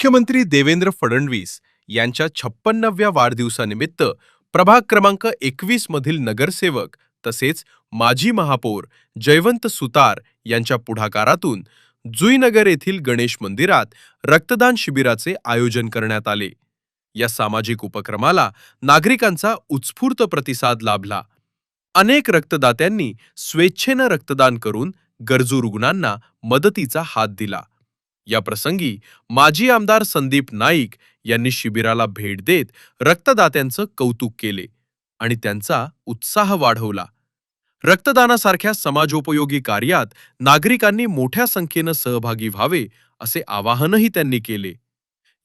मुख्यमंत्री देवेंद्र फडणवीस यांच्या 56व्या वाढदिवसानिमित्त प्रभाग क्रमांक 21 मधील नगरसेवक तसेच माजी महापौर जयवंत सुतार यांच्या पुढाकारातून जुईनगर येथील गणेश मंदिरात रक्तदान शिबिराचे आयोजन करण्यात आले। या सामाजिक उपक्रमाला नागरिकांचा उत्स्फूर्त प्रतिसाद लाभला। अनेक रक्तदात्यांनी स्वेच्छेने रक्तदान करून गरजू रुग्णांना मदतीचा हात दिला। या प्रसंगी माजी आमदार संदीप नाईक यांनी शिबिराला भेट देत रक्तदात्यांचं कौतुक केले आणि त्यांचा उत्साह वाढवला। रक्तदानासारख्या समाजोपयोगी कार्यात नागरिकांनी मोठ्या संख्येने सहभागी व्हावे असे आवाहनही त्यांनी केले।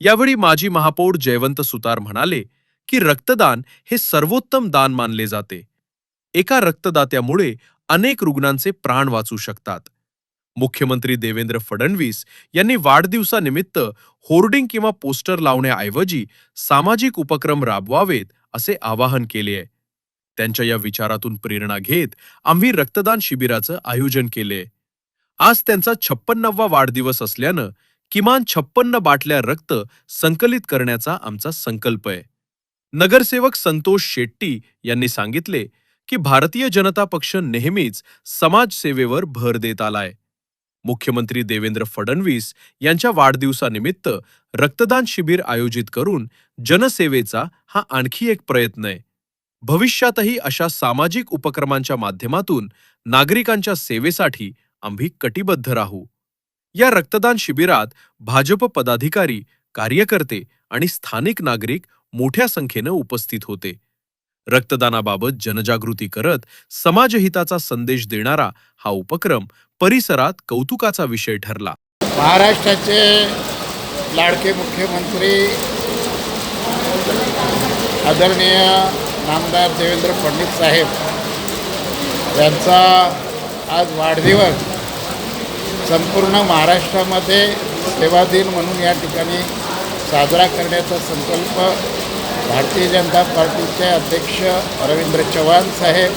यावेळी माजी महापौर जयवंत सुतार म्हणाले की रक्तदान हे सर्वोत्तम दान मानले जाते। एका रक्तदात्यामुळे अनेक रुग्णांचे प्राण वाचू शकतात। मुख्यमंत्री देवेंद्र फडणवीस यांनी वाढदिवसानिमित्त होर्डिंग किंवा पोस्टर लावण्याऐवजी सामाजिक उपक्रम राबवावेत असे आवाहन केले आहे। त्यांच्या या विचारातून प्रेरणा घेत आम्ही रक्तदान शिबिराचं आयोजन केले। आज त्यांचा 56वा वाढदिवस असल्यानं किमान 56 बाटल्या रक्त संकलित करण्याचा आमचा संकल्प आहे। नगरसेवक संतोष शेट्टी यांनी सांगितले की भारतीय जनता पक्ष नेहमीच समाजसेवेवर भर देत आलाय। मुख्यमंत्री देवेंद्र फडणवीस यांच्या वाढदिवसानिमित्त रक्तदान शिबिर आयोजित करून जनसेवेचा हा आणखी एक प्रयत्न आहे। भविष्यातही अशा सामाजिक उपक्रमांच्या माध्यमातून नागरिकांच्या सेवेसाठी आम्ही कटिबद्ध राहू। या रक्तदान शिबिरात भाजप पदाधिकारी, कार्यकर्ते आणि स्थानिक नागरिक मोठ्या संख्येने उपस्थित होते। रक्तदानाबाबत जनजागृती करत समाजहिताचा संदेश देणारा हा उपक्रम परिसरात कौतुकाचा विषय ठरला। महाराष्ट्राचे लाडके मुख्यमंत्री आदरणीय नामदार देवेंद्र फडणवीस साहेब यांचा आज वाढदिवस संपूर्ण महाराष्ट्रामध्ये सेवा दिन म्हणून या ठिकाणी साजरा करण्याचा संकल्प भारतीय जनता पार्टीचे अध्यक्ष रवींद्र चव्हाण साहेब,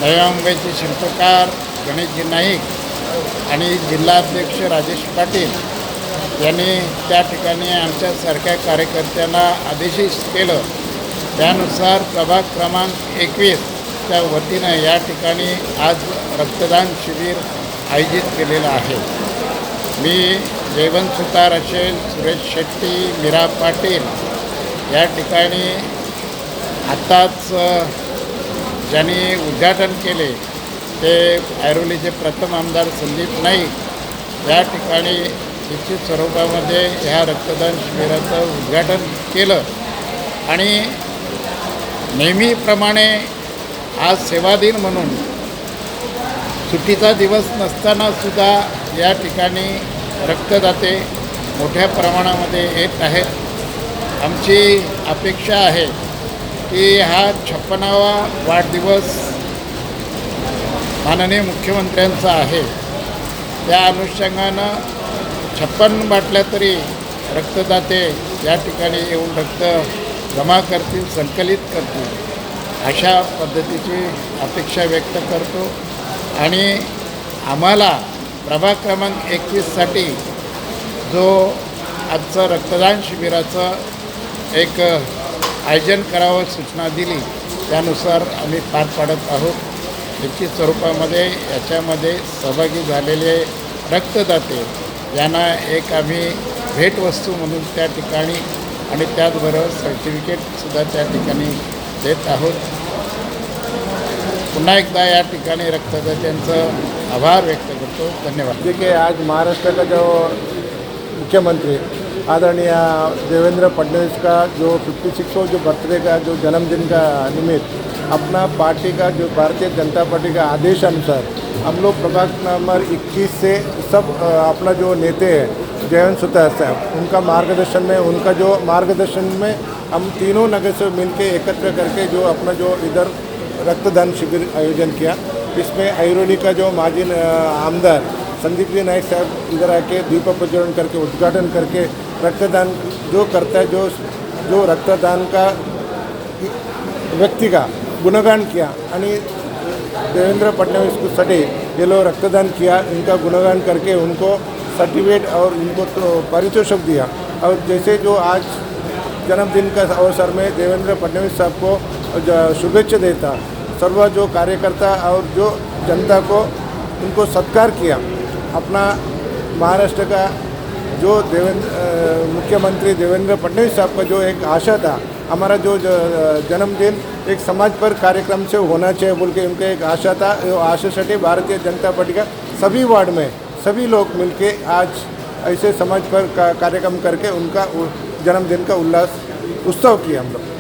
नव्या मुंबईचे शिल्पकार गणेशजी नाईक आणि जिल्हाध्यक्ष राजेश पाटील यांनी त्या ठिकाणी आमच्यासारख्या कार्यकर्त्यांना आदेशित केलं। त्यानुसार प्रभाग क्रमांक 21च्या वतीनं या ठिकाणी आज रक्तदान शिबिर आयोजित केलेलं आहे। मी जयवंत सुतार असेल, सुरेश शेट्टी, मीरा पाटील या ठिकाणी आत्ताच ज्यांनी उद्घाटन केले ते ऐरोलीचे प्रथम आमदार संदीप नाईक या ठिकाणी निश्चित स्वरूपामध्ये ह्या रक्तदान शिबिराचं उद्घाटन केलं आणि नेहमीप्रमाणे आज सेवा दिन म्हणून सुट्टीचा दिवस नसतानासुद्धा या ठिकाणी रक्तदाते मोठ्या प्रमाणामध्ये येत आहेत। आमची अपेक्षा आहे की हा 56वा वाढदिवस माननीय मुख्यमंत्र्यांचा आहे। त्या अनुषंगानं 56 बाटल्या तरी रक्तदाते या ठिकाणी येऊन रक्त जमा करतील, संकलित करतील अशा पद्धतीची अपेक्षा व्यक्त करतो आणि आम्हाला प्रभाग क्रमांक 21साठी जो आजचं रक्तदान शिबिराचं एक आयोजन करावं सूचना दिली त्यानुसार आम्ही पार पाडत आहोत। निश्चित स्वरूपामध्ये याच्यामध्ये सहभागी झालेले रक्तदाते यांना एक आम्ही भेटवस्तू म्हणून त्या ठिकाणी आणि त्याचबरोबर सर्टिफिकेटसुद्धा त्या ठिकाणी देत आहोत। पुन्हा एकदा या ठिकाणी रक्तदात्यांचं आभार व्यक्त करतो। धन्यवाद। देखिए, आज महाराष्ट्र का जो मुख्यमंत्री आदरणीय देवेंद्र फडणवीस का जो 56वां जो बर्थडे का जो जन्मदिन का निमित्त अपना पार्टी का जो भारतीय जनता पार्टी का आदेश अनुसार हम लोग प्रभाग नंबर 21 से सब अपना जो नेता है जयवंत सुतार साहब उनका मार्गदर्शन में हम तीनों नगर से मिलकर एकत्र करके जो अपना जो इधर रक्तदान शिविर आयोजन किया। इसमें ऐरोली का जो माजी आमदार संदीप जी नाइक साहब इधर आके दीप प्रज्वलन करके उद्घाटन करके रक्तदान जो करता है जो रक्तदान का व्यक्ति का गुणगान किया आणि देवेंद्र फडणवीस को सटे ये लोग रक्तदान किया, इनका गुणगान करके उनको सर्टिफिकेट और उनको तो पारितोषिक दिया। और जैसे जो आज जन्मदिन का अवसर में देवेंद्र फडणवीस साहब को शुभेच्छा देता, सर्व जो कार्यकर्ता और जो जनता को उनको सत्कार किया। अपना महाराष्ट्र का जो मुख्यमंत्री देवेंद्र फडणवीस साहब का जो एक आशा था, हमारा जो जन्मदिन एक समाज पर कार्यक्रम से होना चाहिए बोल के उनका एक आशा था। वो आशासाठी भारतीय जनता पार्टी का सभी वार्ड में सभी लोग मिलके आज ऐसे समाज पर कार्यक्रम करके उनका जन्मदिन का उत्सव किया हम लोग।